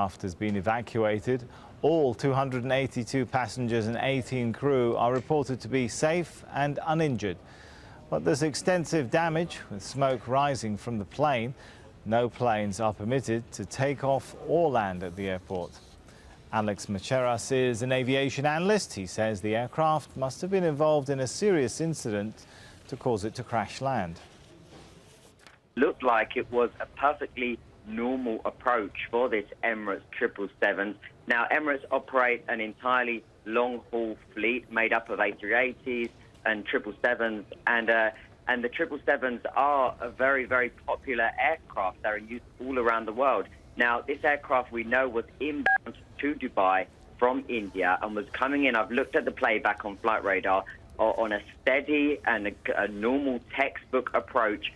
aircraft has been evacuated. All 282 passengers and 18 crew are reported to be safe and uninjured. But there's extensive damage, with smoke rising from the plane. No planes are permitted to take off or land at the airport. Alex Macheras is an aviation analyst. He says the aircraft must have been involved in a serious incident to cause it to crash land. Looked like it was a perfectly normal approach for this Emirates 777. Now, Emirates operate an entirely long-haul fleet made up of A380s and 777s, and the 777s are a very, very popular aircraft. They're in use all around the world. Now, this aircraft we know was inbound to Dubai from India and was coming in. I've looked at the playback on Flight Radar on a steady and a normal textbook approach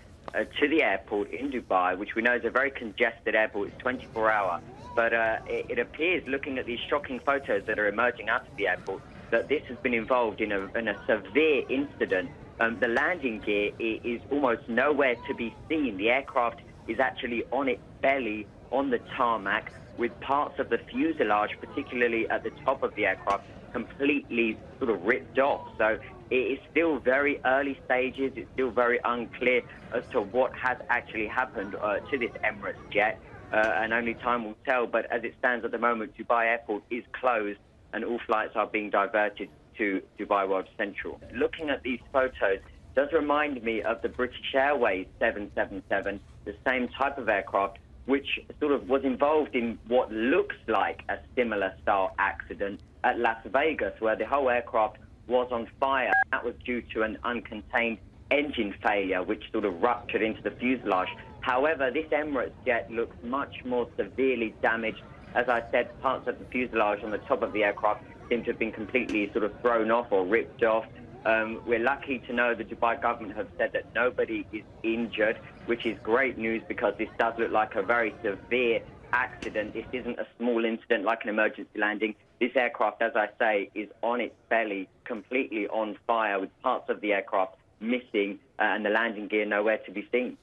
to the airport in Dubai, which we know is a very congested airport. It's 24-hour. But it appears, looking at these shocking photos that are emerging out of the airport, that this has been involved in a severe incident. The landing gear is almost nowhere to be seen. The aircraft is actually on its belly on the tarmac, with parts of the fuselage, particularly at the top of the aircraft, completely sort of ripped off. So it is still very early stages. It's still very unclear as to what has actually happened to this Emirates jet, and only time will tell. But as it stands at the moment, Dubai Airport is closed and all flights are being diverted to Dubai World Central. Looking at these photos does remind me of the British Airways 777, the same type of aircraft, which sort of was involved in what looks like a similar style accident at Las Vegas, where the whole aircraft was on fire. That was due to an uncontained engine failure, which sort of ruptured into the fuselage. However, this Emirates jet looks much more severely damaged. As I said, parts of the fuselage on the top of the aircraft seem to have been completely sort of thrown off or ripped off. We're lucky to know the Dubai government have said that nobody is injured, which is great news because this does look like a very severe accident. This isn't a small incident like an emergency landing. This aircraft, as I say, is on its belly, completely on fire, with parts of the aircraft missing and the landing gear nowhere to be seen.